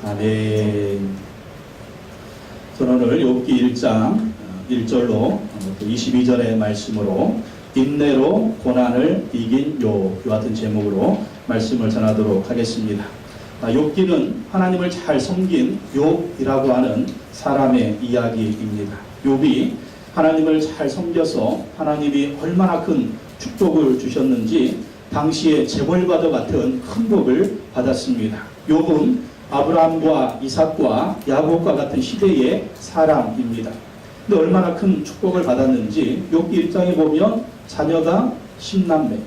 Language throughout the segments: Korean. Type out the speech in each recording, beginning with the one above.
아멘. 저는 오늘 욥기 1장 1절로 22절의 말씀으로 인내로 고난을 이긴 욥, 이 같은 제목으로 말씀을 전하도록 하겠습니다. 욥기는 하나님을 잘 섬긴 욥이라고 하는 사람의 이야기입니다. 욥이 하나님을 잘 섬겨서 하나님이 얼마나 큰 축복을 주셨는지 당시에 재벌과도 같은 큰 복을 받았습니다. 욥은 아브라함과 이삭과 야곱과 같은 시대의 사람입니다. 근데 얼마나 큰 축복을 받았는지 욥기 1장에 보면 자녀가 10남매,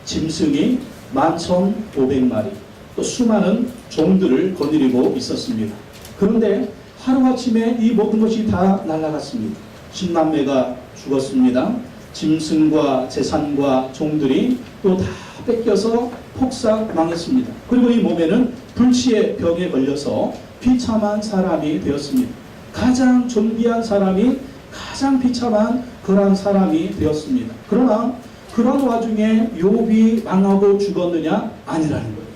짐승이 11,500마리, 또 수많은 종들을 거느리고 있었습니다. 그런데 하루아침에 이 모든 것이 다 날아갔습니다. 10남매가 죽었습니다. 짐승과 재산과 종들이 또 다 뺏겨서 폭삭 망했습니다. 그리고 이 몸에는 불치의 병에 걸려서 비참한 사람이 되었습니다. 가장 존귀한 사람이 가장 비참한 그러한 사람이 되었습니다. 그러나 그런 와중에 욥이 망하고 죽었느냐? 아니라는 거예요.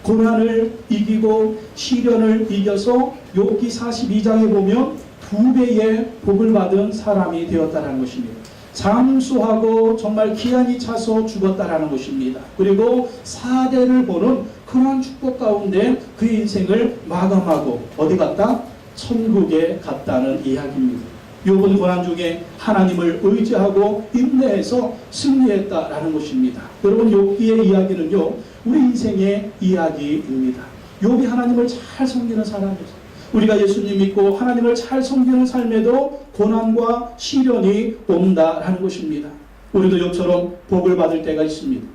고난을 이기고 시련을 이겨서 욥기 42장에 보면 2배의 복을 받은 사람이 되었다는 것입니다. 장수하고 정말 기한이 차서 죽었다라는 것입니다. 그리고 4대를 보는 그러한 축복 가운데 그 인생을 마감하고 어디 갔다? 천국에 갔다는 이야기입니다. 욥은 고난 중에 하나님을 의지하고 인내해서 승리했다라는 것입니다. 여러분, 욥기의 이야기는요, 우리 인생의 이야기입니다. 욥이 하나님을 잘 섬기는 사람이었어요. 우리가 예수님 믿고 하나님을 잘 섬기는 삶에도 고난과 시련이 온다라는 것입니다. 우리도 욥처럼 복을 받을 때가 있습니다.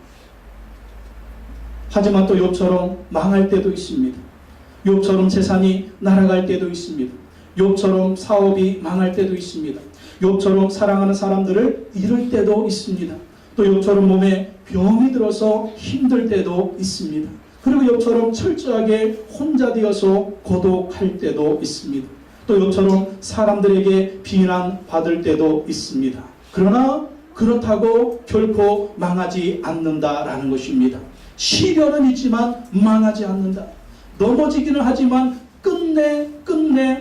하지만 또 욥처럼 망할 때도 있습니다. 욥처럼 재산이 날아갈 때도 있습니다. 욥처럼 사업이 망할 때도 있습니다. 욥처럼 사랑하는 사람들을 잃을 때도 있습니다. 또 욥처럼 몸에 병이 들어서 힘들 때도 있습니다. 그리고 욥처럼 철저하게 혼자 되어서 고독할 때도 있습니다. 또 욥처럼 사람들에게 비난받을 때도 있습니다. 그러나 그렇다고 결코 망하지 않는다라는 것입니다. 시련은 있지만 망하지 않는다. 넘어지기는 하지만 끝내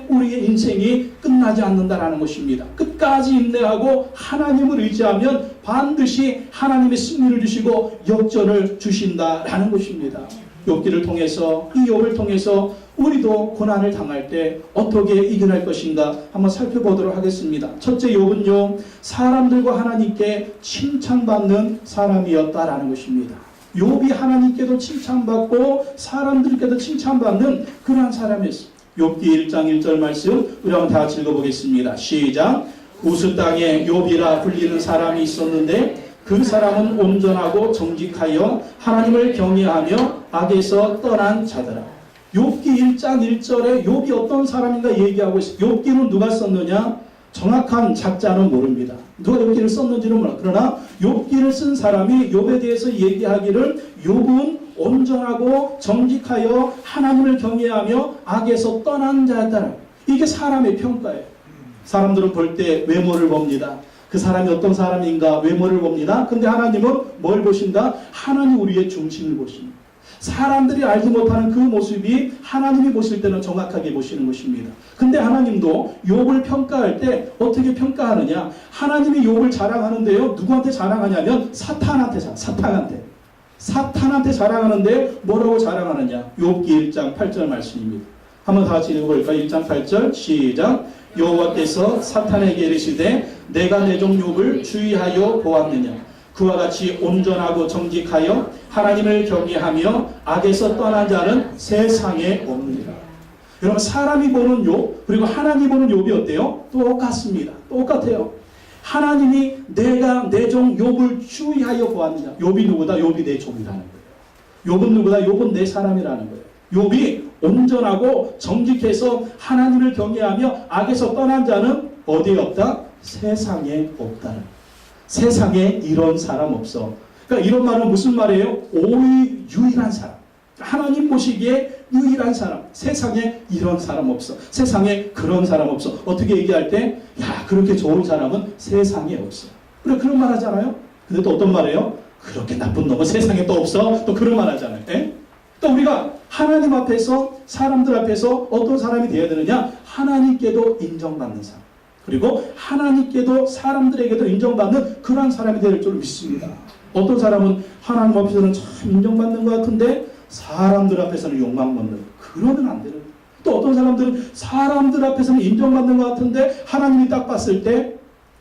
우리의 인생이 끝나지 않는다라는 것입니다. 끝까지 인내하고 하나님을 의지하면 반드시 하나님의 승리를 주시고 역전을 주신다라는 것입니다. 욥기를 통해서, 이 욥을 통해서 우리도 고난을 당할 때 어떻게 이겨낼 것인가 한번 살펴보도록 하겠습니다. 첫째, 욥은요, 사람들과 하나님께 칭찬받는 사람이었다라는 것입니다. 욥이 하나님께도 칭찬받고 사람들께도 칭찬받는 그러한 사람이었습니다. 욥기 1장 1절 말씀 우리 한번 다 같이 읽어보겠습니다. 시작. 우스 땅에 욥이라 불리는 사람이 있었는데 그 사람은 온전하고 정직하여 하나님을 경외하며 악에서 떠난 자더라. 욥기 1장 1절에 욥이 어떤 사람인가 얘기하고 있어요. 욥기는 누가 썼느냐? 정확한 작자는 모릅니다. 누가 욥기를 썼는지는 몰라. 그러나 욥기를 쓴 사람이 욥에 대해서 얘기하기를 욥은 온전하고 정직하여 하나님을 경외하며 악에서 떠난 자였다. 이게 사람의 평가예요. 사람들은 볼 때 외모를 봅니다. 그 사람이 어떤 사람인가 외모를 봅니다. 근데 하나님은 뭘 보신다? 하나님 우리의 중심을 보십니다. 사람들이 알지 못하는 그 모습이 하나님이 보실 때는 정확하게 보시는 것입니다. 근데 하나님도 욥을 평가할 때 어떻게 평가하느냐? 하나님이 욥을 자랑하는데요. 누구한테 자랑하냐면 사탄한테 자랑하는데 뭐라고 자랑하느냐? 욥기 1장 8절 말씀입니다. 한번 다 같이 읽어볼까요? 1장 8절 시작. 여호와께서 사탄에게 이르시되 내가 내 종 욥을 주의하여 보았느냐? 그와 같이 온전하고 정직하여 하나님을 경외하며 악에서 떠난 자는 세상에 없느니라. 여러분, 사람이 보는 욥 그리고 하나님 보는 욥이 어때요? 똑같습니다. 똑같아요. 하나님이 내가 내 종 욥을 주의하여 보았느냐. 욥이 누구다? 욥이 내 종이라는 거예요. 욥은 누구다? 욥은 내 사람이라는 거예요. 욥이 온전하고 정직해서 하나님을 경외하며 악에서 떠난 자는 어디에 없다? 세상에 없다는 거예요. 세상에 이런 사람 없어. 그러니까 이런 말은 무슨 말이에요? 오직 유일한 사람. 하나님 보시기에 유일한 사람. 세상에 이런 사람 없어. 세상에 그런 사람 없어. 어떻게 얘기할 때, 야, 그렇게 좋은 사람은 세상에 없어. 그래, 그런 말 하잖아요. 근데 또 어떤 말이에요? 그렇게 나쁜 놈은 세상에 또 없어. 또 그런 말 하잖아요. 에? 또 우리가 하나님 앞에서, 사람들 앞에서 어떤 사람이 되어야 되느냐? 하나님께도 인정받는 사람, 그리고 하나님께도 사람들에게도 인정받는 그러한 사람이 될 줄 믿습니다. 어떤 사람은 하나님 앞에서는 참 인정받는 것 같은데 사람들 앞에서는 욕망받는, 그러면 안 되는 거예요. 또 어떤 사람들은 사람들 앞에서는 인정받는 것 같은데 하나님이 딱 봤을 때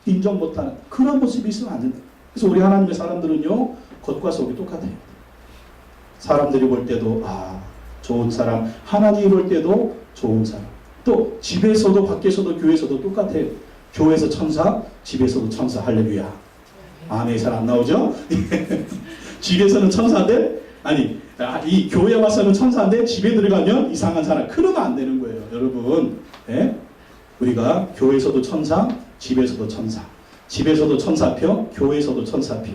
인정 못하는 그런 모습이 있으면 안 된다. 그래서 우리 하나님의 사람들은요, 겉과 속이 똑같아요. 사람들이 볼 때도 좋은 사람, 하나님이 볼 때도 좋은 사람. 또 집에서도 밖에서도 교회에서도 똑같아요. 교회에서 천사, 집에서도 천사. 할렐루야. 아멘. 잘 안 나오죠? 집에서는 천사인데, 이 교회 와서는 천사인데 집에 들어가면 이상한 사람. 그러면 안 되는 거예요, 여러분. 네? 우리가 교회에서도 천사, 집에서도 천사. 집에서도 천사표, 교회에서도 천사표.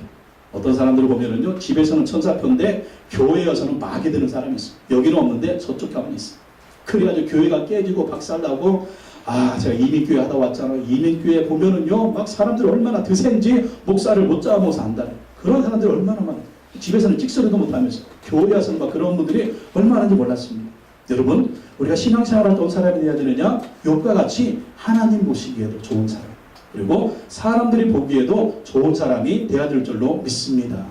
어떤 사람들을 보면은요, 집에서는 천사표인데 교회에 와서는 마귀 되는 사람이 있어요. 여기는 없는데 저쪽 가면 있어요. 그래가지고 교회가 깨지고 박살나고, 제가 이민교회 하다 왔잖아요. 이민교회 보면은요, 막 사람들이 얼마나 드센지 목사를 못 잡아먹어서 안다는 그런 사람들이 얼마나 많아요. 집에서는 찍소리도 못하면서 교회 와서는 막 그런 분들이 얼마나인지 몰랐습니다. 여러분, 우리가 신앙생활을 어떤 사람이 되어야 되느냐? 욥과 같이 하나님 보시기에도 좋은 사람, 그리고 사람들이 보기에도 좋은 사람이 되어야 될 줄로 믿습니다.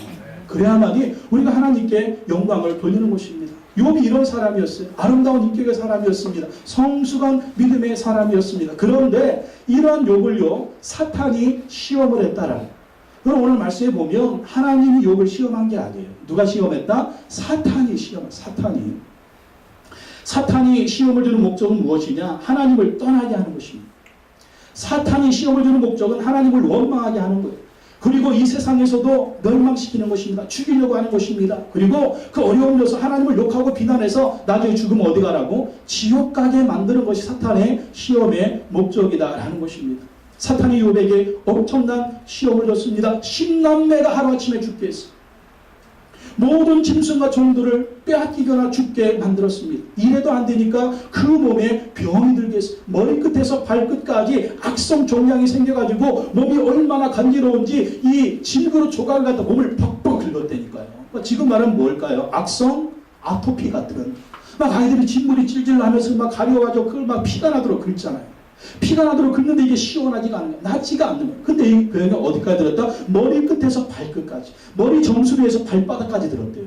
그래야만이 우리가 하나님께 영광을 돌리는 것입니다. 욥이 이런 사람이었어요. 아름다운 인격의 사람이었습니다. 성숙한 믿음의 사람이었습니다. 그런데 이러한 욥을요, 사탄이 시험을 했다라는. 그럼 오늘 말씀에 보면 하나님이 욥을 시험한 게 아니에요. 누가 시험했다? 사탄이 사탄이 시험을 주는 목적은 무엇이냐? 하나님을 떠나게 하는 것입니다. 사탄이 시험을 주는 목적은 하나님을 원망하게 하는 거예요. 그리고 이 세상에서도 멸망시키는 것입니다. 죽이려고 하는 것입니다. 그리고 그 어려움에서 하나님을 욕하고 비난해서 나중에 죽으면 어디 가라고? 지옥 가게 만드는 것이 사탄의 시험의 목적이다라는 것입니다. 사탄이 욥에게 엄청난 시험을 줬습니다. 10남매가 하루아침에 죽게 했어요. 모든 짐승과 종들을 빼앗기거나 죽게 만들었습니다. 이래도 안 되니까 그 몸에 병이 들게 했어요. 머리끝에서 발끝까지 악성 종양이 생겨가지고 몸이 얼마나 간지러운지 이 질그릇 조각을 갖다 몸을 벅벅 긁었다니까요. 지금 말은 뭘까요? 악성 아토피 같은. 막 아이들이 진물이 찔찔 나면서 막 가려가지고 그걸 막 피가 나도록 긁잖아요. 피가 나도록 긁는데 이게 시원하지가 않은 거예요. 낫지가 않는 거예요. 근데 이 병이 어디까지 들었다? 머리끝에서 발끝까지, 머리 정수리에서 발바닥까지 들었대요.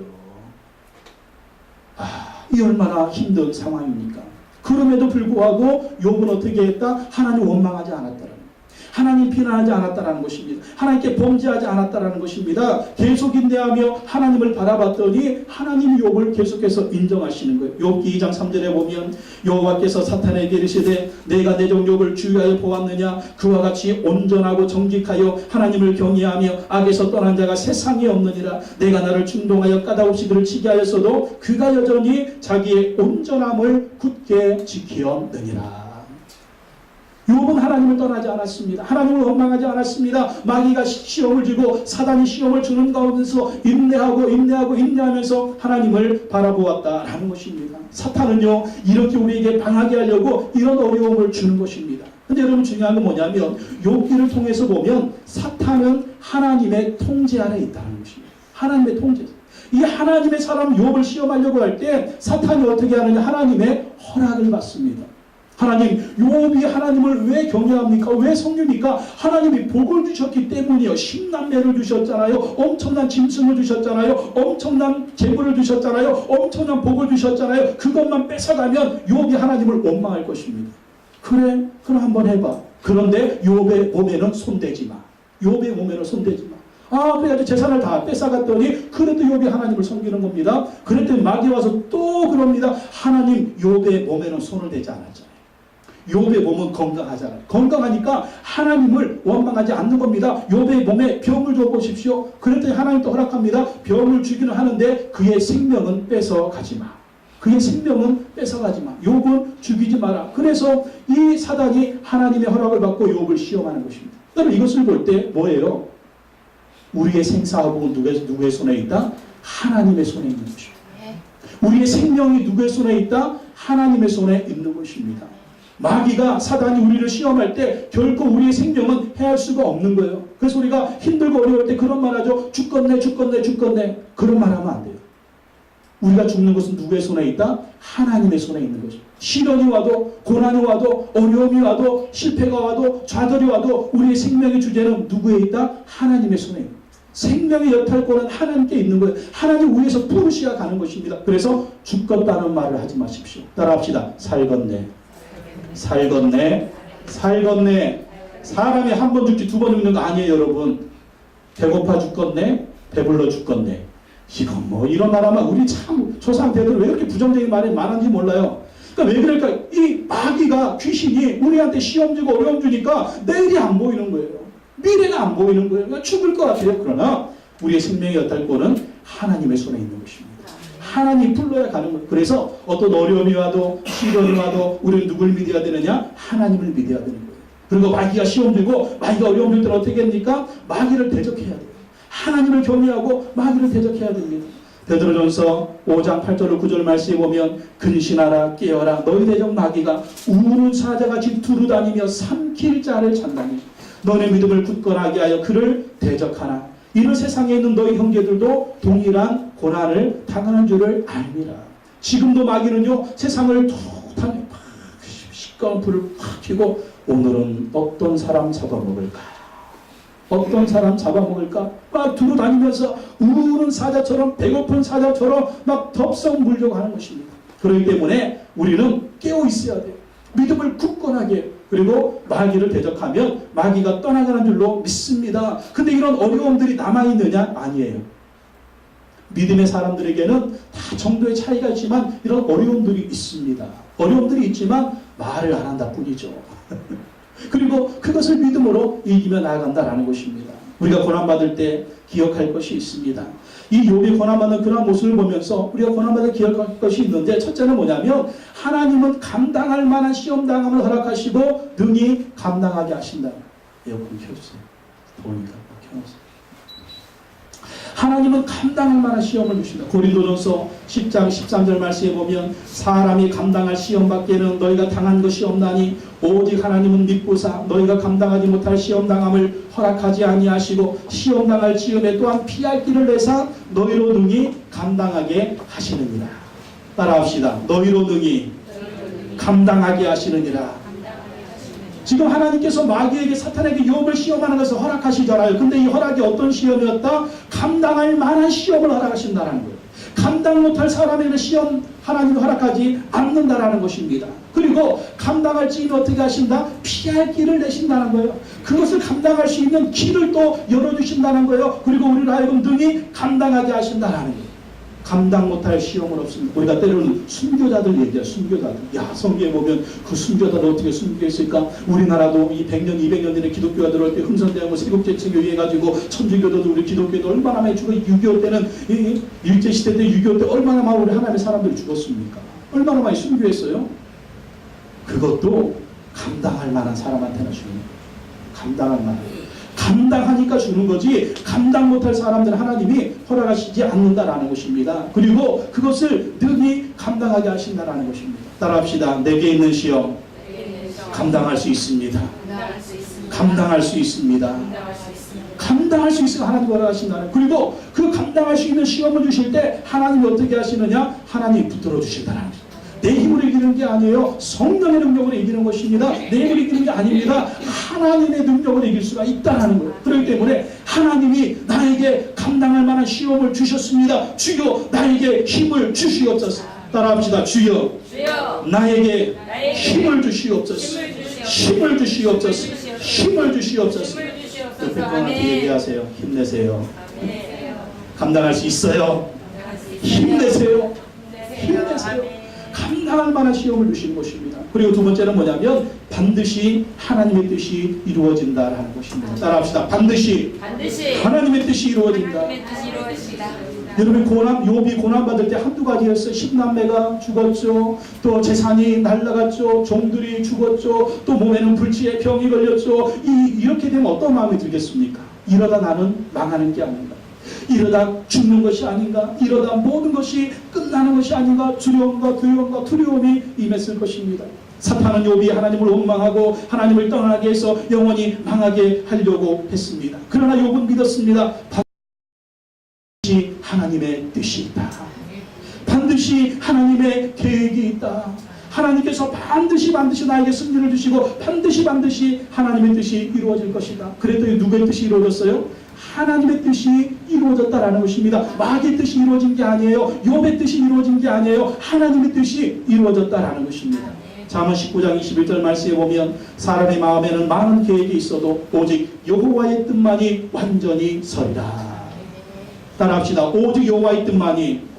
이 얼마나 힘든 상황입니까? 그럼에도 불구하고 욥은 어떻게 했다? 하나님 원망하지 않았다라는, 하나님 비난하지 않았다라는 것입니다. 하나님께 범죄하지 않았다라는 것입니다. 계속 인내하며 하나님을 바라봤더니 하나님이 욥을 계속해서 인정하시는 거예요. 욥기 2장 3절에 보면 여호와께서 사탄에게 이르시되 내가 내 종 욥을 주의하여 보았느냐? 그와 같이 온전하고 정직하여 하나님을 경외하며 악에서 떠난 자가 세상에 없느니라. 내가 나를 충동하여 까닭없이 그를 치게 하였어도 그가 여전히 자기의 온전함을 굳게 지키었느니라. 욥은 하나님을 떠나지 않았습니다. 하나님을 원망하지 않았습니다. 마귀가 시험을 주고 사단이 시험을 주는 가운데서 인내하면서 하나님을 바라보았다라는 것입니다. 사탄은요, 이렇게 우리에게 방하게 하려고 이런 어려움을 주는 것입니다. 근데 여러분, 중요한 건 뭐냐면 욥기를 통해서 보면 사탄은 하나님의 통제 아래 있다는 것입니다. 하나님의 통제. 이 하나님의 사람 욥을 시험하려고 할 때 사탄이 어떻게 하느냐? 하나님의 허락을 받습니다. 하나님, 욥이 하나님을 왜 경외합니까? 왜 섬깁니까? 하나님이 복을 주셨기 때문이요. 10남매를 주셨잖아요. 엄청난 짐승을 주셨잖아요. 엄청난 재물을 주셨잖아요. 엄청난 복을 주셨잖아요. 그것만 뺏어가면 욥이 하나님을 원망할 것입니다. 그래, 그럼 한번 해봐. 그런데 욥의 몸에는 손대지 마. 욥의 몸에는 손대지 마. 그래가지고 재산을 다 뺏어갔더니 그래도 욥이 하나님을 섬기는 겁니다. 그랬더니 마귀 와서 또 그럽니다. 하나님, 욥의 몸에는 손을 대지 않았잖아요. 욥의 몸은 건강하잖아요. 건강하니까 하나님을 원망하지 않는 겁니다. 욥의 몸에 병을 줘보십시오. 그랬더니 하나님 또 허락합니다. 병을 주기는 하는데 그의 생명은 뺏어가지 마. 그의 생명은 뺏어가지 마. 욥은 죽이지 마라. 그래서 이 사단이 하나님의 허락을 받고 욥을 시험하는 것입니다. 여러분, 이것을 볼 때 뭐예요? 우리의 생사화복은 누구의 손에 있다? 하나님의 손에 있는 것입니다. 우리의 생명이 누구의 손에 있다? 하나님의 손에 있는 것입니다. 마귀가, 사단이 우리를 시험할 때 결코 우리의 생명은 해할 수가 없는 거예요. 그래서 우리가 힘들고 어려울 때 그런 말 하죠. 죽겠네. 그런 말 하면 안 돼요. 우리가 죽는 것은 누구의 손에 있다? 하나님의 손에 있는 거죠. 시련이 와도, 고난이 와도, 어려움이 와도, 실패가 와도, 좌절이 와도 우리의 생명의 주제는 누구에 있다? 하나님의 손에 있다. 생명의 여탈권은 하나님께 있는 거예요. 하나님 위에서 부르셔야 가는 것입니다. 그래서 죽겠다는 말을 하지 마십시오. 따라합시다. 살겄네. 살겄네. 살겄네. 사람이 한 번 죽지 두 번 죽는 거 아니에요, 여러분. 배고파 죽겠네. 배불러 죽겠네. 이건 뭐 이런 나라만 우리 참 조상대들 왜 이렇게 부정적인 말이 많은지 몰라요. 그러니까 왜 그럴까? 이 마귀가, 귀신이 우리한테 시험 주고 어려움 주니까 내일이 안 보이는 거예요. 미래가 안 보이는 거예요. 그러니까 죽을 것 같아요. 그러나 우리의 생명의 여탈권은 하나님의 손에 있는 것입니다. 하나님 불러야 가는 거예요. 그래서 어떤 어려움이 와도, 시련이 와도 우리는 누굴 믿어야 되느냐? 하나님을 믿어야 되는 거예요. 그리고 마귀가 시험 들고, 마귀가 어려움 줄 때는 어떻게 합니까? 마귀를 대적해야 돼요. 하나님을 경외하고 마귀를 대적해야 됩니다. 베드로전서 5장 8절 9절 말씀에 보면 근신하라 깨어라 너희 대적 마귀가 우는 사자같이 두루다니며 삼킬 자를 찾나니 너네 믿음을 굳건하게 하여 그를 대적하나 이런 세상에 있는 너희 형제들도 동일한 고난을 당하는 줄을 알미라. 지금도 마귀는요 세상을 툭하니 시꺼먼 불을 팍 켜고 오늘은 어떤 사람 잡아먹을까? 어떤 사람 잡아먹을까? 막 두루 다니면서 우는 사자처럼 배고픈 사자처럼 막 덥석 물려고 하는 것입니다. 그렇기 때문에 우리는 깨어 있어야 돼요. 믿음을 굳건하게 그리고 마귀를 대적하면 마귀가 떠나가는 줄로 믿습니다. 근데 이런 어려움들이 남아있느냐? 아니에요. 믿음의 사람들에게는 다 정도의 차이가 있지만 이런 어려움들이 있습니다. 어려움들이 있지만 말을 안 한다 뿐이죠. 그리고 그것을 믿음으로 이기며 나아간다라는 것입니다. 우리가 고난받을 때 기억할 것이 있습니다. 이 욥이 고난받는 그런 모습을 보면서 우리가 고난받을 기억할 것이 있는데 첫째는 뭐냐면 하나님은 감당할 만한 시험당함을 허락하시고 능히 감당하게 하신다. 에어컨 켜주세요. 더우니까 켜주세요. 하나님은 감당할 만한 시험을 주신다. 고린도전서 10장 13절 말씀에 보면 사람이 감당할 시험밖에는 너희가 당한 것이 없나니 오직 하나님은 믿고사 너희가 감당하지 못할 시험당함을 허락하지 아니하시고 시험당할 즈음에 또한 피할 길을 내사 너희로 능히 감당하게 하시느니라. 따라합시다. 너희로 능히 감당하게 하시느니라. 지금 하나님께서 마귀에게 사탄에게 욥을 시험하는 것을 허락하시잖아요. 근데 이 허락이 어떤 시험이었다? 감당할 만한 시험을 허락하신다는 거예요. 감당 못할 사람에게는 시험 하나님이 허락하지 않는다라는 것입니다. 그리고 감당할 즈음에 어떻게 하신다? 피할 길을 내신다는 거예요. 그것을 감당할 수 있는 길을 또 열어주신다는 거예요. 그리고 우리를 하여금 능히 감당하게 하신다는 거예요. 감당 못할 시험은 없습니다. 우리가 때로는 순교자들 얘기해요. 순교자들. 야, 성경에 보면 그 순교자들 어떻게 순교했을까? 우리나라도 이 100년, 200년 전에 기독교가 들어올 때 흥선대원군 세국제청 유행해가지고 천주교도도 우리 기독교도 얼마나 많이 죽어. 6.25 때는 일제시대 때 6.25 때 얼마나 많은 우리 하나님의 사람들이 죽었습니까? 얼마나 많이 순교했어요? 그것도 감당할 만한 사람한테는 주는 거예요. 감당할 만한. 감당하니까 주는 거지 감당 못할 사람들 하나님이 허락하시지 않는다라는 것입니다. 그리고 그것을 능히 감당하게 하신다라는 것입니다. 따라합시다. 내게 있는 시험 감당할 수 있습니다. 감당할 수 있습니다. 감당할 수 있으면 하나님 허락하신다는. 그리고 그 감당할 수 있는 시험을 주실 때 하나님이 어떻게 하시느냐? 하나님이 붙들어 주신다라는 것입니다. 내 힘으로 이기는 게 아니에요. 성령의 능력으로 이기는 것입니다. 내 힘으로 이기는 게 아닙니다. 하나님의 능력으로 이길 수가 있다는 거예요. 그렇기 때문에 하나님이 나에게 감당할 만한 시험을 주셨습니다. 주여 나에게 힘을 주시옵소서. 따라합시다. 주여 나에게 힘을 주시옵소서. 힘을 주시옵소서. 힘을 주시옵소서. 옆에 분한테 얘기하세요. 힘내세요. 감당할 수 있어요. 힘내세요. 힘내세요. 감당할 만한 시험을 주시는 것입니다. 그리고 두 번째는 뭐냐면 반드시 하나님의 뜻이 이루어진다라는 것입니다. 따라합시다. 반드시 하나님의 뜻이 이루어진다. 여러분 욥이 고난받을 때 한두 가지였어요. 10남매가 죽었죠. 또 재산이 날라갔죠. 종들이 죽었죠. 또 몸에는 불치에 병이 걸렸죠. 이렇게 되면 어떤 마음이 들겠습니까? 이러다 나는 망하는 게 아닌가. 이러다 죽는 것이 아닌가. 이러다 모든 것이 끝나는 것이 아닌가. 두려움과 두려움과 두려움이 임했을 것입니다. 사탄은 욥이 하나님을 원망하고 하나님을 떠나게 해서 영원히 망하게 하려고 했습니다. 그러나 욥은 믿었습니다. 반드시 하나님의 뜻이 있다. 반드시 하나님의 계획이 있다. 하나님께서 반드시 나에게 승리를 주시고 반드시 하나님의 뜻이 이루어질 것이다. 그랬더니 누구의 뜻이 이루어졌어요? 하나님의 뜻이 이루어졌다라는 것입니다. 마귀의 뜻이 이루어진 게 아니에요. 욥의 뜻이 이루어진 게 아니에요. 하나님의 뜻이 이루어졌다라는 것입니다. 잠언 19장 21절 말씀에 보면 사람의 마음에는 많은 계획이 있어도 오직 여호와의 뜻만이 완전히 서리라. 따라합시다. 오직 여호와의 뜻만이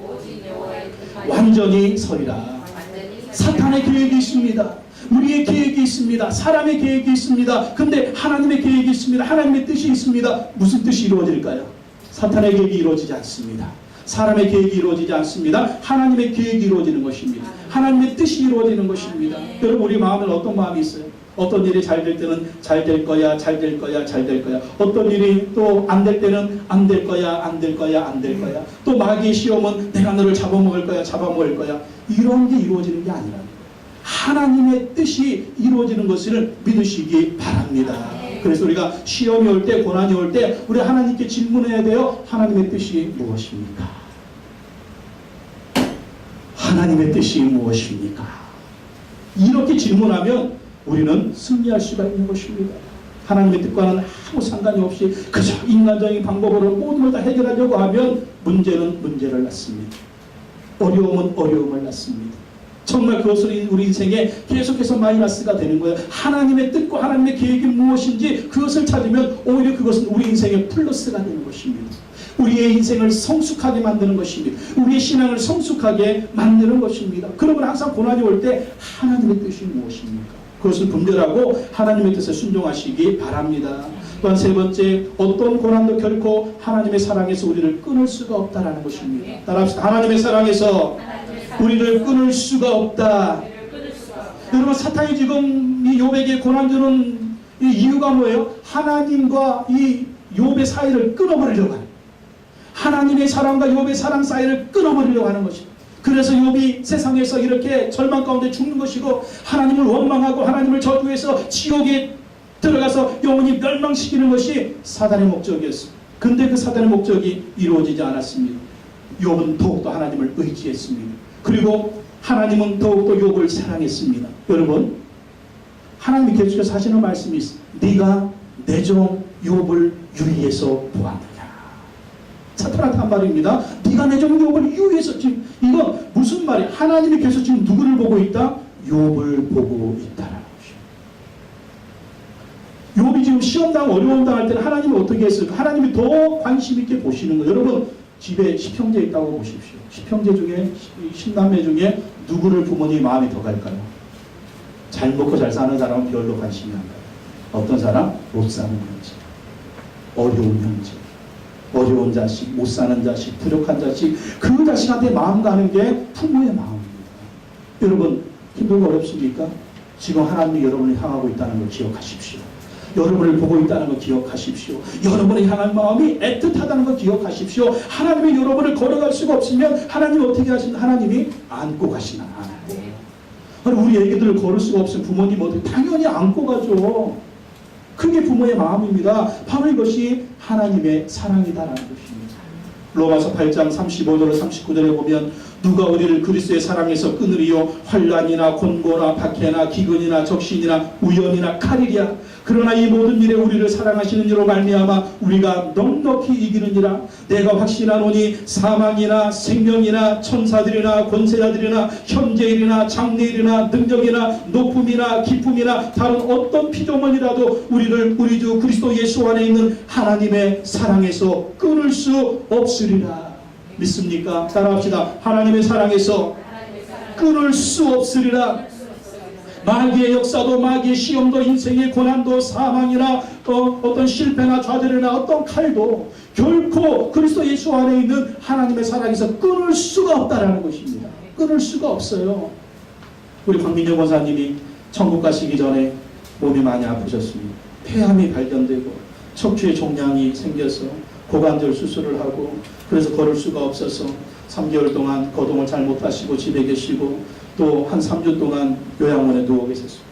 완전히 서리라. 사탄의 계획이 있습니다. 우리의 계획이 있습니다. 사람의 계획이 있습니다. 근데 하나님의 계획이 있습니다. 하나님의 뜻이 있습니다. 무슨 뜻이 이루어질까요? 사탄의 계획이 이루어지지 않습니다. 사람의 계획이 이루어지지 않습니다. 하나님의 계획이 이루어지는 것입니다. 하나님의 뜻이 이루어지는 것입니다. 여러분, 우리 마음에는 어떤 마음이 있어요? 어떤 일이 잘 될 때는 잘 될 거야, 잘 될 거야, 잘 될 거야. 어떤 일이 또 안 될 때는 안 될 거야, 안 될 거야, 안 될 거야. 또 마귀의 시험은 내가 너를 잡아먹을 거야, 잡아먹을 거야. 이런 게 이루어지는 게 아니라 하나님의 뜻이 이루어지는 것을 믿으시기 바랍니다. 그래서 우리가 시험이 올 때, 고난이 올 때 우리 하나님께 질문해야 돼요. 하나님의 뜻이 무엇입니까? 하나님의 뜻이 무엇입니까? 이렇게 질문하면 우리는 승리할 수가 있는 것입니다. 하나님의 뜻과는 아무 상관이 없이 그저 인간적인 방법으로 모든 걸 다 해결하려고 하면 문제는 문제를 낳습니다. 어려움은 어려움을 낳습니다. 정말 그것은 우리 인생에 계속해서 마이너스가 되는 거예요. 하나님의 뜻과 하나님의 계획이 무엇인지 그것을 찾으면 오히려 그것은 우리 인생의 플러스가 되는 것입니다. 우리의 인생을 성숙하게 만드는 것입니다. 우리의 신앙을 성숙하게 만드는 것입니다. 그러면 항상 고난이 올 때 하나님의 뜻이 무엇입니까? 그것을 분별하고 하나님의 뜻에 순종하시기 바랍니다. 또한 세 번째, 어떤 고난도 결코 하나님의 사랑에서 우리를 끊을 수가 없다라는 것입니다. 따라합시다. 하나님의 사랑에서 우리를 끊을 수가 없다. 여러분, 사탄이 지금 이 욥에게 고난 주는 이 이유가 뭐예요? 하나님과 이 욥의 사이를 끊어버리려고 하는, 하나님의 사랑과 욥의 사랑 사이를 끊어버리려고 하는 것입니다. 그래서 욥이 세상에서 이렇게 절망 가운데 죽는 것이고 하나님을 원망하고 하나님을 저주해서 지옥에 들어가서 영원히 멸망시키는 것이 사단의 목적이었습니다. 근데 그 사단의 목적이 이루어지지 않았습니다. 욥은 더욱더 하나님을 의지했습니다. 그리고 하나님은 더욱더 욥을 사랑했습니다. 여러분, 하나님이 계속해서 하시는 말씀이 있습니다. 네가 내 종 욥을 유리해서 보았느냐. 사탄한테 한 말입니다. 네가 내 종 욥을 유리해서, 지금 이건 무슨 말이야? 하나님이 계속 지금 누구를 보고 있다? 욥을 보고 있다라는 것이죠. 욥이 지금 시험당하고 어려움 당할 때는 하나님이 어떻게 했을까? 하나님이 더 관심 있게 보시는 거예요. 여러분, 집에 10형제 있다고 보십시오. 10형제 중에, 10남매 중에 누구를 부모님이 마음이 더 갈까요? 잘 먹고 잘 사는 사람은 별로 관심이 안 가요. 어떤 사람? 못 사는 형제, 어려운 형제, 어려운 자식, 못 사는 자식, 부족한 자식, 그 자식한테 마음 가는 게 부모의 마음입니다. 여러분, 힘들고 어렵습니까? 지금 하나님이 여러분을 향하고 있다는 걸 기억하십시오. 여러분을 보고 있다는 걸 기억하십시오. 여러분을 향한 마음이 애틋하다는 걸 기억하십시오. 하나님이 여러분을 걸어갈 수가 없으면 하나님이 어떻게 하시나? 하나님이 안고 가시나? 우리 애기들을 걸을 수가 없으면 부모님 어떻게? 당연히 안고 가죠. 그게 부모의 마음입니다. 바로 이것이 하나님의 사랑이다라는 것입니다. 로마서 8장 35절 39절에 보면 누가 우리를 그리스도의 사랑에서 끊으리요? 환난이나 곤고나 박해나 기근이나 적신이나 우연이나 칼이랴. 그러나 이 모든 일에 우리를 사랑하시는 이로 말미암아 우리가 넉넉히 이기느니라. 내가 확신하노니 사망이나 생명이나 천사들이나 권세자들이나 현재일이나 장래일이나 능력이나 높음이나 기쁨이나 다른 어떤 피조물이라도 우리를 우리 주 그리스도 예수 안에 있는 하나님의 사랑에서 끊을 수 없으리라. 믿습니까? 따라합시다. 하나님의 사랑에서 끊을 수 없으리라. 마귀의 역사도, 마귀의 시험도, 인생의 고난도, 사망이나 어떤 실패나 좌절이나 어떤 칼도 결코 그리스도 예수 안에 있는 하나님의 사랑에서 끊을 수가 없다라는 것입니다. 끊을 수가 없어요. 우리 황민영 권사님이 천국 가시기 전에 몸이 많이 아프셨습니다. 폐암이 발견되고 척추에 종양이 생겨서 고관절 수술을 하고, 그래서 걸을 수가 없어서 3개월 동안 거동을 잘 못하시고 집에 계시고 또 한 3주 동안 요양원에 누워 계셨습니다.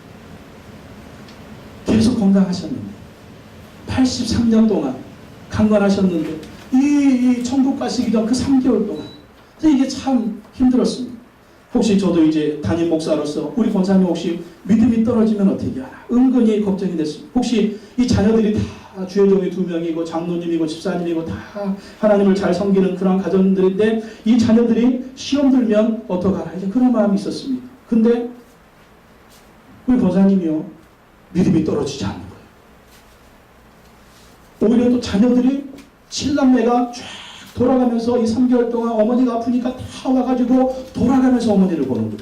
계속 건강하셨는데 83년 동안 강건하셨는데 이 천국 가시기 전 그 3개월 동안 이게 참 힘들었습니다. 혹시 저도 이제 담임 목사로서 우리 권사님 혹시 믿음이 떨어지면 어떻게 하나 은근히 걱정이 됐습니다. 혹시 이 자녀들이 다 주의 종이 2명이고 장로님이고 집사님이고 다 하나님을 잘 섬기는 그런 가정들인데 이 자녀들이 시험 들면 어떡하나 이제 그런 마음이 있었습니다. 근데 우리 권사님이요 믿음이 떨어지지 않는 거예요. 오히려 또 자녀들이 7남매가 쫙 돌아가면서 이 3개월 동안 어머니가 아프니까 다 와가지고 돌아가면서 어머니를 보는 거예요.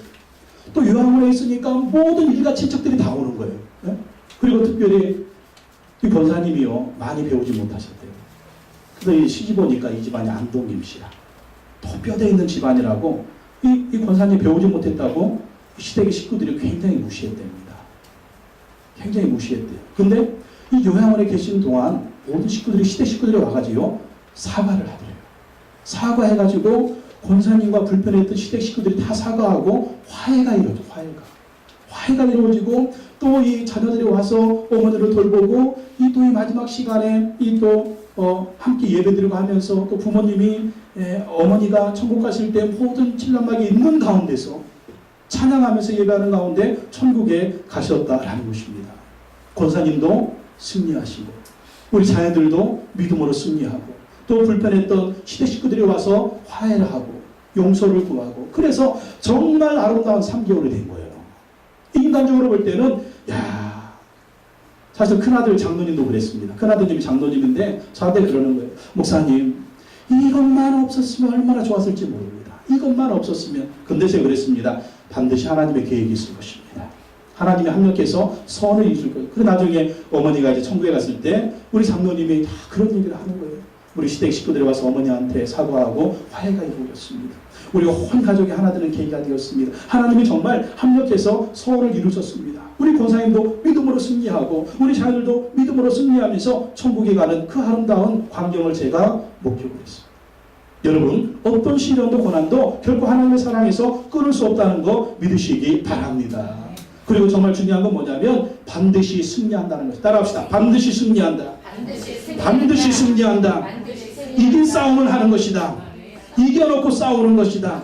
또 요양원에 있으니까 모든 일가 친척들이 다 오는 거예요. 네? 그리고 특별히 이 권사님이요 많이 배우지 못하셨대요. 그래서 이 시집 오니까 이 집안이 안동김 씨라 더 뼈대 있는 집안이라고 이 권사님 배우지 못했다고 시댁의 식구들이 굉장히 무시했답니다. 굉장히 무시했대요. 근데 이 요양원에 계시는 동안 모든 식구들이 시댁 식구들이 와가지고 사과를 하더래요. 사과해가지고 권사님과 불편했던 시댁 식구들이 다 사과하고 화해가 이루어져. 화해가 이루어지고 또 이 자녀들이 와서 어머니를 돌보고 이 또 이 마지막 시간에 이 또 함께 예배드리고 하면서 또 부모님이 어머니가 천국 가실 때 모든 칠남막이 있는 가운데서 찬양하면서 예배하는 가운데 천국에 가셨다라는 것입니다. 권사님도 승리하시고 우리 자녀들도 믿음으로 승리하고 또 불편했던 시대 식구들이 와서 화해를 하고 용서를 구하고 그래서 정말 아름다운 3개월이 된 거예요. 인간적으로 볼 때는 사실 큰아들 장로님도 그랬습니다. 큰아드님이 장로님인데 저한테 그러는 거예요. 목사님 이것만 없었으면 얼마나 좋았을지 모릅니다. 이것만 없었으면. 근데 제가 그랬습니다. 반드시 하나님의 계획이 있을 것입니다. 하나님이 합력해서 선을 이룰 거예요. 그리고 나중에 어머니가 이제 천국에 갔을 때 우리 장로님이 다 그런 얘기를 하는 거예요. 우리 시댁 식구들이 와서 어머니한테 사과하고 화해가 이루어졌습니다. 우리가 온 가족이 하나 되는 계기가 되었습니다. 하나님이 정말 합력해서 선을 이루셨습니다. 우리 권사님도 믿음으로 승리하고 우리 자녀들도 믿음으로 승리하면서 천국에 가는 그 아름다운 광경을 제가 목격을 했습니다. 여러분 어떤 시련도 고난도 결코 하나님의 사랑에서 끊을 수 없다는 거 믿으시기 바랍니다. 그리고 정말 중요한 건 뭐냐면 반드시 승리한다는 것이. 따라합시다. 반드시 승리한다. 반드시 승리한다. 이길 싸움을 하는 것이다. 이겨놓고 싸우는 것이다.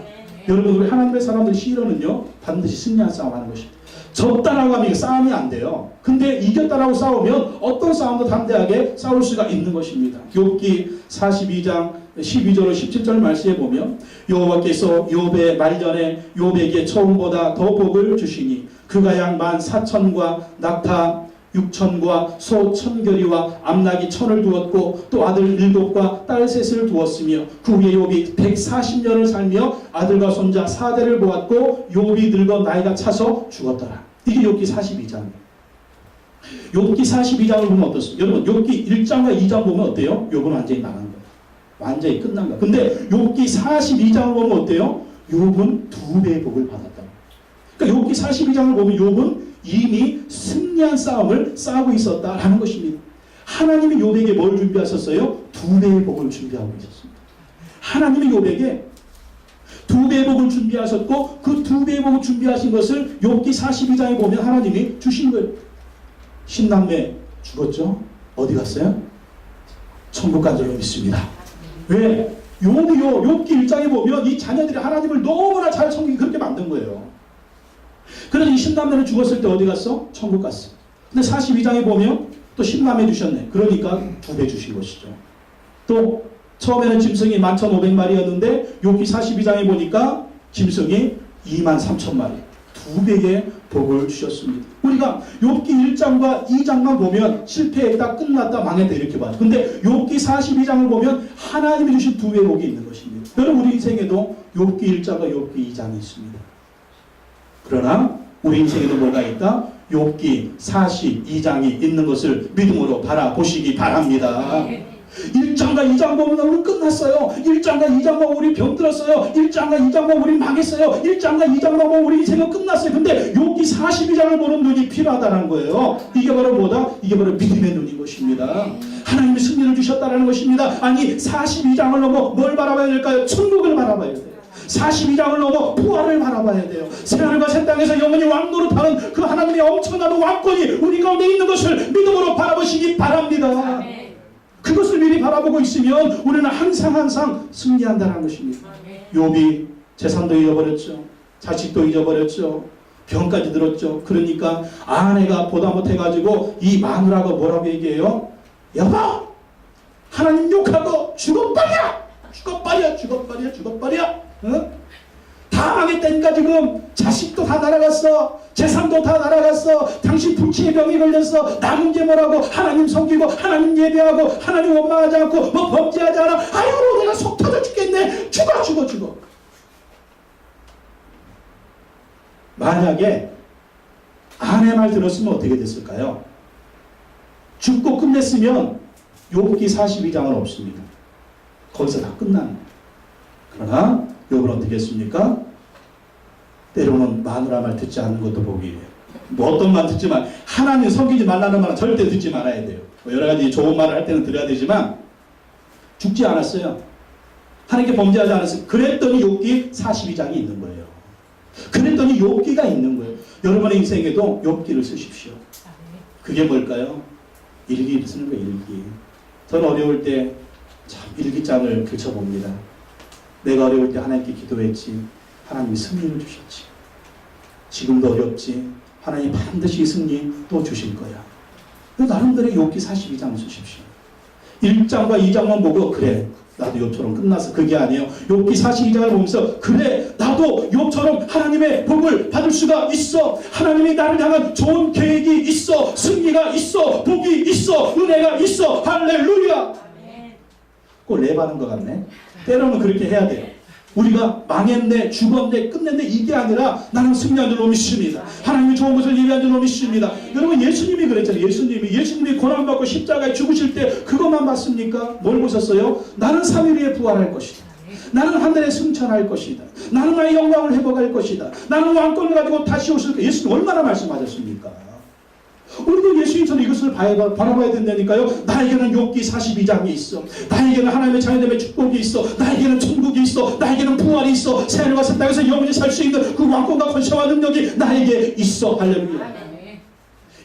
여러분 우리 하나님의 사람들의 시련은요 반드시 승리한 싸움하는 것입니다. 졌다라고 하면 싸움이 안 돼요. 근데 이겼다라고 싸우면 어떤 싸움도 담대하게 싸울 수가 있는 것입니다. 욥기 42장 12절 17절 말씀에 보면 여호와께서 욥의 말년에 욥에게 처음보다 더 복을 주시니 그가 양 14,000과 낙타 6,000과 소 1,000결이와 암낙이 1,000을 두었고 또 아들 7과 딸 3을 두었으며 그 후에 욥이 140년을 살며 아들과 손자 4대를 보았고 욥이 늙어 나이가 차서 죽었더라. 이게 욥기 42장이에요. 욥기 42장을 보면 어떻습니까? 여러분 욥기 1장과 2장 보면 어때요? 욥은 완전히 나간 거예요. 완전히 끝난 거예요. 근데 욥기 42장을 보면 어때요? 욥은 2배의 복을 받았다. 그러니까 욥기 42장을 보면 욥은 이미 승리한 싸움을 싸우고 있었다라는 것입니다. 하나님이 욥에게 뭘 준비하셨어요? 2배의 복을 준비하고 있었습니다. 하나님이 욥에게 2배의 복을 준비하셨고 그 2배의 복을 준비하신 것을 욥기 42장에 보면 하나님이 주신 거예요. 10남매 죽었죠? 어디 갔어요? 천국 간 줄로 믿습니다. 왜? 욥기 1장에 보면 이 자녀들이 하나님을 너무나 잘 섬기게 그렇게 만든 거예요. 그래서 이 10남매는 죽었을 때 어디 갔어? 천국 갔어. 근데 42장에 보면 또 10남매 주셨네. 그러니까 2배 주신 것이죠. 또 처음에는 짐승이 11,500마리였는데 욥기 42장에 보니까 짐승이 23,000마리. 2배의 복을 주셨습니다. 우리가 욥기 1장과 2장만 보면 실패했다, 끝났다, 망했다 이렇게 봐요. 근데 욥기 42장을 보면 하나님이 주신 2배의 복이 있는 것입니다. 여러분 우리 인생에도 욥기 1장과 욥기 2장이 있습니다. 그러나 우리 인생에도 뭐가 있다? 욥기 42장이 있는 것을 믿음으로 바라보시기 바랍니다. 1장과 2장 보면 우리 끝났어요. 1장과 2장 보면 우리 병들었어요. 1장과 2장 보면 우리 망했어요. 1장과 2장 보면 우리 인생은 끝났어요. 근데 욥기 42장을 보는 눈이 필요하다는 거예요. 이게 바로 뭐다? 이게 바로 믿음의 눈인 것입니다. 하나님이 승리를 주셨다는 것입니다. 아니 42장을 넘어 뭘 바라봐야 될까요? 천국을 바라봐야 돼요. 42장을 넘어 부활을 바라봐야 돼요. 새하늘과 새 땅에서 영원히 왕노릇하는 그 하나님의 엄청난 왕권이 우리 가운데 있는 것을 믿음으로 바라보시기 바랍니다. 그것을 미리 바라보고 있으면 우리는 항상 승리한다는 것입니다. 욥이 재산도 잃어버렸죠. 자식도 잊어버렸죠. 병까지 들었죠. 그러니까 아내가 보다 못해가지고 이 마누라가 뭐라고 얘기해요? 여보, 하나님 욕하고 죽어버려! 죽어버려! 죽어버려! 죽어버려! 응? 다 망했다니까. 지금 자식도 다 날아갔어. 재산도 다 날아갔어. 당신 불치의 병이 걸렸어. 남은 게 뭐라고? 하나님 섬기고 하나님 예배하고 하나님 원망하지 않고 뭐 범죄하지 않아. 아유, 내가 속 터져 죽겠네. 죽어 죽어 죽어. 만약에 아내 말 들었으면 어떻게 됐을까요? 죽고 끝냈으면 욥기 42장은 없습니다. 거기서 다 끝나는 거예요. 그러나 욥은 어떻게 했습니까? 때로는 마누라 말 듣지 않는 것도 복이에요. 뭐 어떤 말 듣지만 하나님 섬기지 말라는 말은 절대 듣지 말아야 돼요. 뭐 여러 가지 좋은 말을 할 때는 들어야 되지만 죽지 않았어요. 하나님께 범죄하지 않았어요. 그랬더니 욥기 42장이 있는 거예요. 그랬더니 욥기가 있는 거예요. 여러분의 인생에도 욥기를 쓰십시오. 그게 뭘까요? 일기를 쓰는 거예요. 일기. 저는 어려울 때 참 일기장을 펼쳐봅니다. 내가 어려울 때 하나님께 기도했지. 하나님이 승리를 주셨지. 지금도 어렵지. 하나님 반드시 승리 또 주실 거야. 나름대로 욥기 42장을 쓰십시오. 1장과 2장만 보고 그래 나도 욥처럼 끝났어. 그게 아니에요. 욥기 42장을 보면서 그래 나도 욥처럼 하나님의 복을 받을 수가 있어. 하나님이 나를 향한 좋은 계획이 있어. 승리가 있어. 복이 있어. 은혜가 있어. 할렐루야. 꼭 랩하는 것 같네. 때로는 그렇게 해야 돼요. 우리가 망했네, 죽었네, 끝냈네 이게 아니라 나는 승리한 줄로 믿습니다. 하나님이 좋은 것을 예비한 줄로 믿습니다. 여러분 예수님이 그랬잖아요. 예수님이 고난받고 십자가에 죽으실 때 그것만 봤습니까? 뭘 보셨어요? 나는 3일 후에 부활할 것이다. 나는 하늘에 승천할 것이다. 나는 나의 영광을 회복할 것이다. 나는 왕권을 가지고 다시 오실 것이다. 예수님 얼마나 말씀하셨습니까? 우리도 예수님처럼 이것을 바라봐야 된다니까요. 나에게는 욥기 42장이 있어. 나에게는 하나님의 자녀됨의 축복이 있어. 나에게는 천국이 있어. 나에게는 부활이 있어. 새하늘과 새 땅에서 영원히 살 수 있는 그 왕권과 권세와 능력이 나에게 있어. 할렐루야.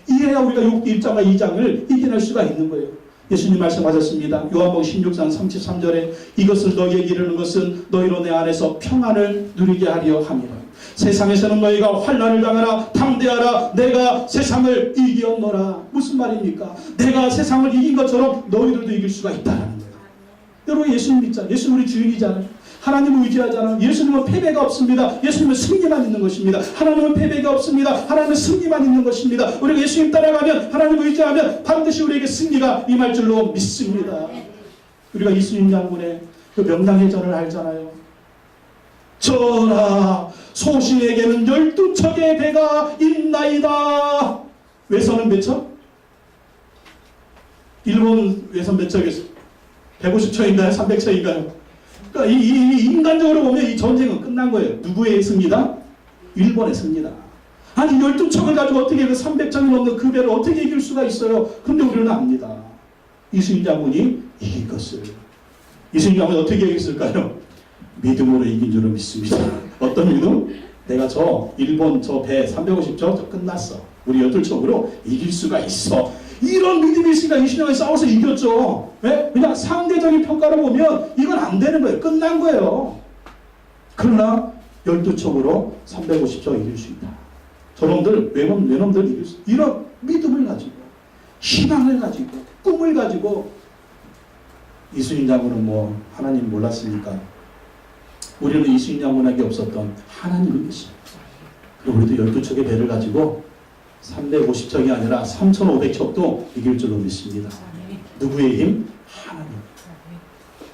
이래야 우리가 욥기 1장과 2장을 이겨낼 수가 있는 거예요. 예수님 말씀하셨습니다. 요한복음 16장 33절에 이것을 너희에게 이르는 것은 너희로 내 안에서 평안을 누리게 하려 함이라. 세상에서는 너희가 환난을 당하라. 담대하라. 내가 세상을 이겼노라. 무슨 말입니까? 내가 세상을 이긴 것처럼 너희들도 이길 수가 있다는 거예요. 여러분 예수님 믿잖아요. 예수님 우리 주인이잖아요. 하나님을 의지하잖아요. 예수님은 패배가 없습니다. 예수님은 승리만 있는 것입니다. 하나님은 패배가 없습니다. 하나님은 승리만 있는 것입니다. 우리가 예수님 따라가면 하나님을 의지하면 반드시 우리에게 승리가 임할 줄로 믿습니다. 우리가 이순신 장군의 그 명랑회전을 알잖아요. 전하 소신에게는 12척의 배가 있나이다. 외선은 몇 척? 일본 외선 몇 척이었어요? 150척인가요? 300척인가요? 그러니까 이 인간적으로 보면 이 전쟁은 끝난 거예요. 누구의 승리다? 일본의 승리다. 아니 12척을 가지고 어떻게 그 300척이 넘는 그 배를 어떻게 이길 수가 있어요? 근데 우리는 압니다. 이순신 장군이 이긴 것을. 이순신 장군이 어떻게 이겼을까요? 믿음으로 이긴 줄은 믿습니다. 어떤 믿음? 내가 저 일본 저 배 350척 저 끝났어. 우리 8척으로 이길 수가 있어. 이런 믿음이 있으니까 이순신장이 싸워서 이겼죠. 왜? 그냥 상대적인 평가를 보면 이건 안 되는 거예요. 끝난 거예요. 그러나 12척으로 350척 이길 수 있다. 저놈들 외놈들 이길 수 있다. 이런 믿음을 가지고 희망을 가지고 꿈을 가지고 이순신 장군은 뭐 하나님 몰랐습니까? 우리는 이순신 장군에게 없었던 하나님을 믿습니다. 그리고 우리도 12척의 배를 가지고 350척이 아니라 3,500척도 이길 줄로 믿습니다. 누구의 힘? 하나님.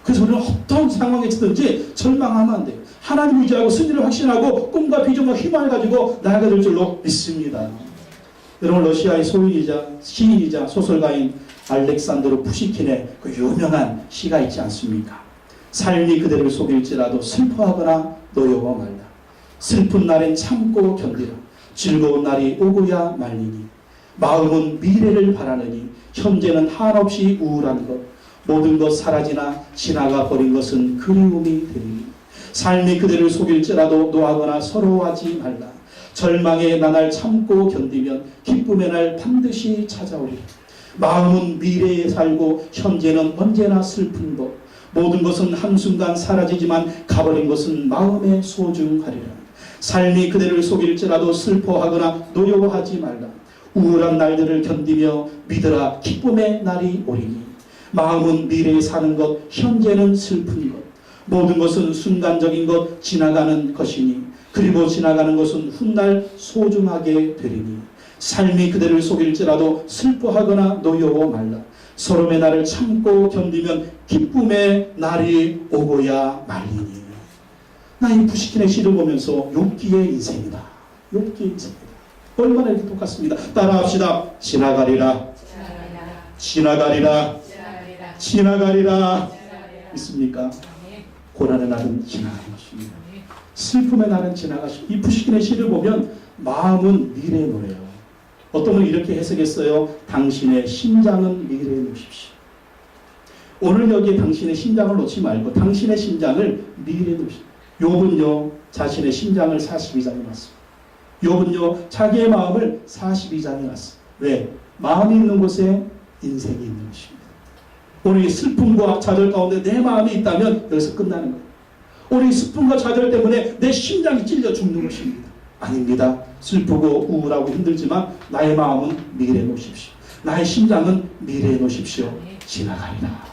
그래서 우리는 어떤 상황에 있든지 절망하면 안 돼요. 하나님 의지하고 승리를 확신하고 꿈과 비전과 희망을 가지고 나아갈 줄로 믿습니다. 여러분 러시아의 소인이자 시인이자 소설가인 알렉산드로 푸시킨의 그 유명한 시가 있지 않습니까? 삶이 그대를 속일지라도 슬퍼하거나 노여워 말라. 슬픈 날엔 참고 견디라. 즐거운 날이 오고야 말리니 마음은 미래를 바라느니 현재는 한없이 우울한 것 모든 것 사라지나 지나가 버린 것은 그리움이 되리니 삶이 그대를 속일지라도 노하거나 서러워하지 말라. 절망의 나날 참고 견디면 기쁨의 날 반드시 찾아오리라. 마음은 미래에 살고 현재는 언제나 슬픈 것 모든 것은 한순간 사라지지만 가버린 것은 마음에 소중하리라. 삶이 그대를 속일지라도 슬퍼하거나 노여워하지 말라. 우울한 날들을 견디며 믿으라. 기쁨의 날이 오리니. 마음은 미래에 사는 것, 현재는 슬픈 것. 모든 것은 순간적인 것, 지나가는 것이니. 그리고 지나가는 것은 훗날 소중하게 되리니. 삶이 그대를 속일지라도 슬퍼하거나 노여워 말라. 서름의 날을 참고 견디면 기쁨의 날이 오고야 말리니. 나 이 푸시킨의 시를 보면서 욥기의 인생이다. 욥기의 인생이다. 얼마나 이렇게 똑같습니다. 따라합시다. 지나가리라. 지나가리라. 지나가리라. 있습니까? 고난의 날은 지나가는 것입니다. 슬픔의 날은 지나가시고. 이 푸시킨의 시를 보면 마음은 미래의 노래요. 어떤 분은 이렇게 해석했어요. 당신의 심장은 미래에 놓으십시오. 오늘 여기에 당신의 심장을 놓지 말고 당신의 심장을 미래에 놓으십시오. 욥은요 자신의 심장을 42장에 놨습니다. 욥은요 자기의 마음을 42장에 놨습니다. 왜? 마음이 있는 곳에 인생이 있는 것입니다. 오늘 이 슬픔과 좌절 가운데 내 마음이 있다면 여기서 끝나는 거예요. 오늘 이 슬픔과 좌절 때문에 내 심장이 찔려 죽는 것입니다. 아닙니다. 슬프고 우울하고 힘들지만 나의 마음은 미래에 놓으십시오. 나의 심장은 미래에 놓으십시오. 지나가리라.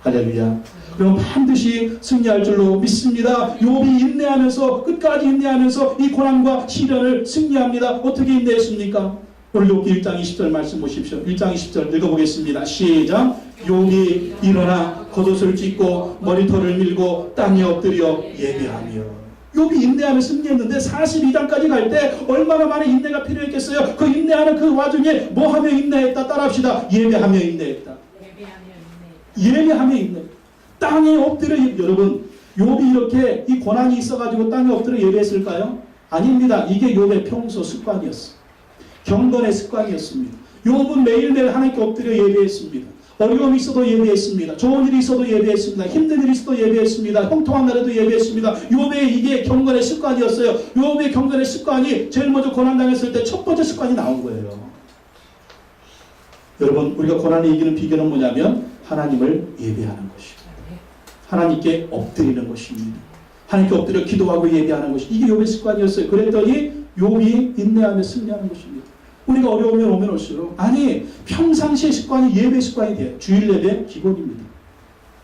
할렐루야. 그럼 반드시 승리할 줄로 믿습니다. 욥이 인내하면서 끝까지 인내하면서 이 고난과 시련을 승리합니다. 어떻게 인내했습니까? 오늘 욥기 1장 20절 말씀 보십시오. 1장 20절 읽어보겠습니다. 시작. 욥이 일어나 겉옷을 찢고 머리털을 밀고 땅에 엎드려 예배하며. 욥이 인내하며 승리했는데 42장까지 갈 때 얼마나 많은 인내가 필요했겠어요. 그 인내하는 그 와중에 뭐 하며 인내했다. 따라합시다. 예배하며 인내했다. 예배하며 인내. 땅에 엎드려 여러분 욥이 이렇게 이 고난이 있어가지고 땅에 엎드려 예배했을까요? 아닙니다. 이게 욥의 평소 습관이었어요. 경건의 습관이었습니다. 욥은 매일매일 하나님께 엎드려 예배했습니다. 어려움이 있어도 예배했습니다. 좋은 일이 있어도 예배했습니다. 힘든 일이 있어도 예배했습니다. 형통한 날에도 예배했습니다. 욥의 이게 경건의 습관이었어요. 욥의 경건의 습관이 제일 먼저 고난당했을 때 첫 번째 습관이 나온 거예요. 여러분 우리가 고난을 이기는 비결은 뭐냐면 하나님을 예배하는 것입니다. 하나님께 엎드리는 것입니다. 하나님께 엎드려 기도하고 예배하는 것이 이게 욥의 습관이었어요. 그랬더니 욥이 인내하며 승리하는 것입니다. 우리가 어려우면 오면 올수록 아니 평상시의 습관이 예배 습관이 돼요. 주일 예배 기본입니다.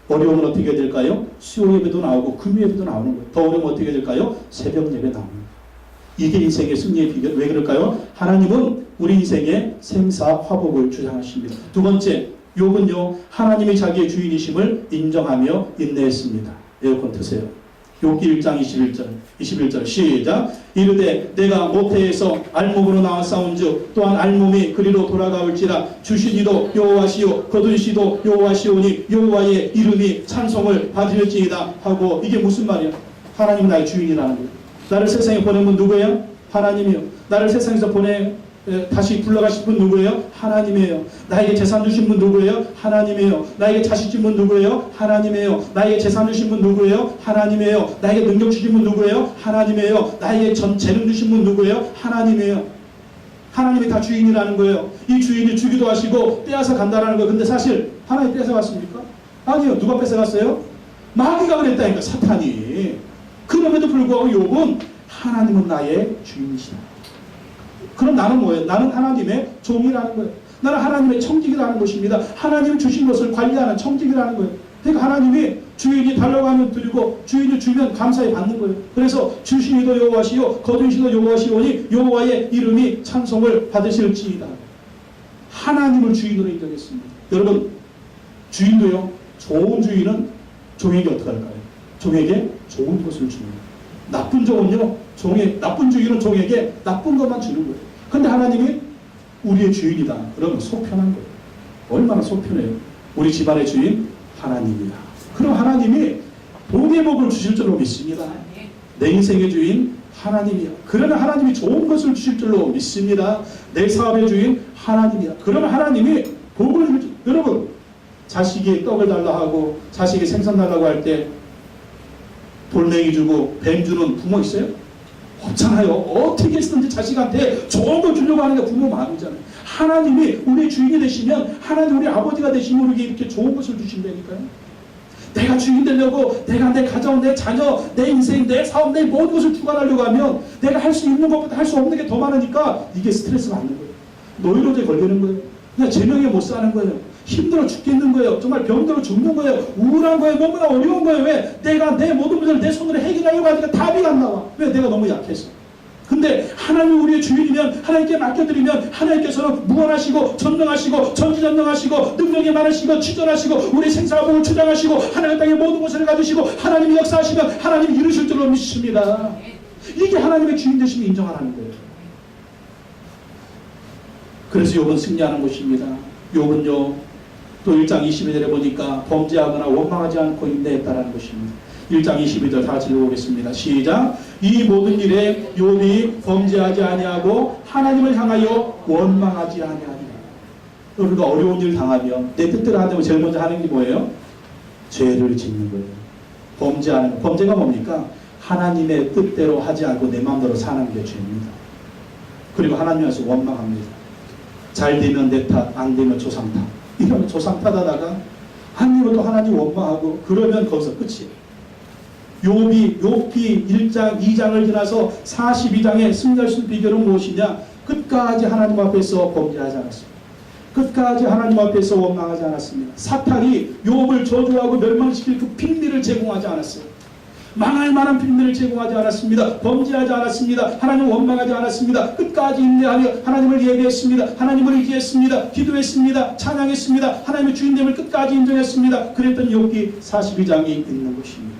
어려우면 어떻게 해야 될까요? 수요 예배도 나오고 금요 예배도 나오는 거예요. 더 어려우면 어떻게 해야 될까요? 새벽 예배 나오는 거예요. 이게 인생의 승리의 비결. 왜 그럴까요? 하나님은 우리 인생의 생사 화복을 주장하십니다. 두 번째 욥은요 하나님이 자기의 주인이심을 인정하며 인내했습니다. 에어컨 트세요. 욥기 1장 21절 시작. 이르되 내가 모태에서 알몸으로 나와 싸운즉 또한 알몸이 그리로 돌아가올지라. 주신 이도 여호와시요 거둔 시도 여호와시오니 여호와의 이름이 찬송을 받을지이다 하고. 이게 무슨 말이야? 하나님은 나의 주인이라는 거예요. 나를 세상에 보낸 분 누구예요? 하나님이요. 나를 세상에서 다시 불러가신 분 누구예요? 하나님이에요. 나에게 재산 주신 분 누구예요? 하나님이에요. 나에게 자식 준 분 누구예요? 하나님이에요. 나에게 재산 주신 분 누구예요? 하나님이에요. 나에게 능력 주신 분 누구예요? 하나님이에요. 나에게 재능 주신 분 누구예요? 하나님이에요. 하나님이 다 주인이라는 거예요. 이 주인이 주기도 하시고 떼어서 간다라는 거예요. 근데 사실 하나님 뺏어갔습니까? 아니요. 누가 뺏어갔어요? 마귀가 그랬다니까. 사탄이. 그럼에도 불구하고 욥은 하나님은 나의 주인이시다. 그럼 나는 뭐예요? 나는 하나님의 종이라는 거예요. 나는 하나님의 청직이라는 것입니다. 하나님 주신 것을 관리하는 청직이라는 거예요. 그러니까 하나님이 주인이 달라고 하면 드리고 주인이 주면 감사히 받는 거예요. 그래서 주신 이도 여호와시요 거둔 시도 여호와시오니 여호와의 이름이 찬송을 받으실지이다. 하나님을 주인으로 인정했습니다. 여러분 주인도요 좋은 주인은 종에게 어떻게 할까요? 종에게 좋은 것을 주는 거예요. 나쁜 종은요 나쁜 주인은 종에게 나쁜 것만 주는 거예요. 근데 하나님이 우리의 주인이다. 그러면 속편한 거예요. 얼마나 속편해요. 우리 집안의 주인 하나님이다. 그럼 하나님이 복의 복을 주실 줄로 믿습니다. 내 인생의 주인 하나님이야. 그러면 하나님이 좋은 것을 주실 줄로 믿습니다. 내 사업의 주인 하나님이야. 그러면 하나님이 복을 주실 줄. 여러분 자식이 떡을 달라 하고 자식이 생선 달라고 할 때 돌멩이 주고 뱀 주는 부모 있어요? 없잖아요. 어떻게 했든지 자식한테 좋은 걸 주려고 하는 게 부모 마음이잖아요. 하나님이 우리 주인이 되시면 하나님 우리 아버지가 되시면 우리에게 이렇게 좋은 것을 주신다니까요. 내가 주인 되려고 내가 내 가정, 내 자녀, 내 인생, 내 사업, 내 모든 것을 주관하려고 하면 내가 할 수 있는 것보다 할 수 없는 게 더 많으니까 이게 스트레스 받는 거예요. 노이로제 걸리는 거예요. 그냥 제명에 못 사는 거예요. 힘들어 죽겠는 거예요. 정말 병들어 죽는 거예요. 우울한 거예요. 너무나 어려운 거예요. 왜? 내가 내 모든 문제를 내 손으로 해결하려고 하니까 답이 안 나와. 왜? 내가 너무 약해서. 근데 하나님이 우리의 주인이면 하나님께 맡겨드리면 하나님께서는 무한하시고 전능하시고 전지전능하시고 능력이 많으시고 치전하시고 우리 생사복을 주장하시고 하나님 땅의 모든 것을 가지시고 하나님이 역사하시면 하나님이 이루실 줄로 믿습니다. 이게 하나님의 주인 되심을 인정하라는 거예요. 그래서 욥은 승리하는 것입니다. 욥은요 또 1장 22절에 보니까 범죄하거나 원망하지 않고 인내했다라는 것입니다. 1장 22절 다 같이 읽어보겠습니다. 시작. 이 모든 일에 욥이 범죄하지 아니하고 하나님을 향하여 원망하지 아니하니라. 우리가 어려운 일 당하면 내 뜻대로 하면 제일 먼저 하는 게 뭐예요? 죄를 짓는 거예요. 범죄하는 거. 범죄가 뭡니까? 하나님의 뜻대로 하지 않고 내 마음대로 사는 게 죄입니다. 그리고 하나님께서 원망합니다. 잘 되면 내 탓, 안 되면 조상 탓. 이러면 조상 탓하다가 하나님은 또 하나님 원망하고 그러면 거기서 끝이에요. 욥기 1장 2장을 지나서 42장에 승리할 수 있는 비결은 무엇이냐? 끝까지 하나님 앞에서 범죄하지 않았습니다. 끝까지 하나님 앞에서 원망하지 않았습니다. 사탄이 욥을 저주하고 멸망시킬 그 핑미를 제공하지 않았어요. 망할 만한 핑미를 제공하지 않았습니다. 범죄하지 않았습니다. 하나님 원망하지 않았습니다. 끝까지 인내하며 하나님을 예배했습니다. 하나님을 의지했습니다. 기도했습니다. 찬양했습니다. 하나님의 주인됨을 끝까지 인정했습니다. 그랬던 욥기 42장이 있는 것입니다.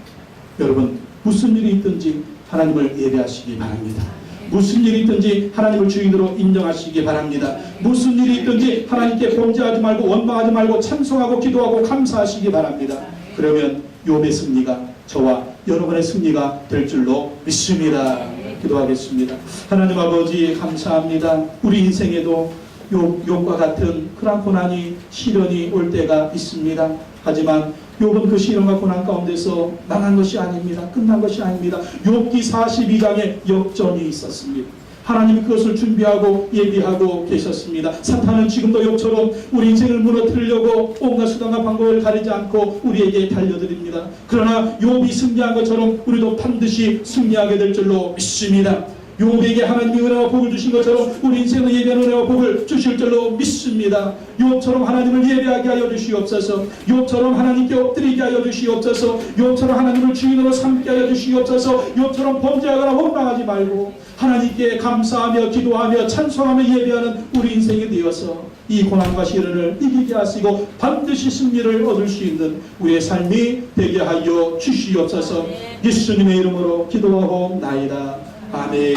여러분 무슨 일이 있든지 하나님을 예배하시기 바랍니다. 무슨 일이 있든지 하나님을 주인으로 인정하시기 바랍니다. 무슨 일이 있든지 하나님께 범죄하지 말고 원망하지 말고 찬송하고 기도하고 감사하시기 바랍니다. 그러면 욥의 승리가 저와 여러분의 승리가 될 줄로 믿습니다. 기도하겠습니다. 하나님 아버지 감사합니다. 우리 인생에도 욥과 같은 그런 고난이 시련이 올 때가 있습니다. 하지만 욥은 그 시련과 고난 가운데서 망한 것이 아닙니다. 끝난 것이 아닙니다. 욥기 42장에 역전이 있었습니다. 하나님이 그것을 준비하고 예비하고 계셨습니다. 사탄은 지금도 욥처럼 우리 인생을 무너뜨리려고 온갖 수단과 방법을 가리지 않고 우리에게 달려듭니다. 그러나 욥이 승리한 것처럼 우리도 반드시 승리하게 될 줄로 믿습니다. 욥에게 하나님이 은혜와 복을 주신 것처럼 우리 인생의 예배한 은혜와 복을 주실 줄로 믿습니다. 욥처럼 하나님을 예배하게 하여 주시옵소서. 욥처럼 하나님께 엎드리게 하여 주시옵소서. 욥처럼 하나님을 주인으로 삼게 하여 주시옵소서. 욥처럼 범죄하거나 원망하지 말고 하나님께 감사하며 기도하며 찬송하며 예배하는 우리 인생이 되어서 이 고난과 시련을 이기게 하시고 반드시 승리를 얻을 수 있는 우리의 삶이 되게 하여 주시옵소서. 예수님의 이름으로 기도하옵나이다. 아멘.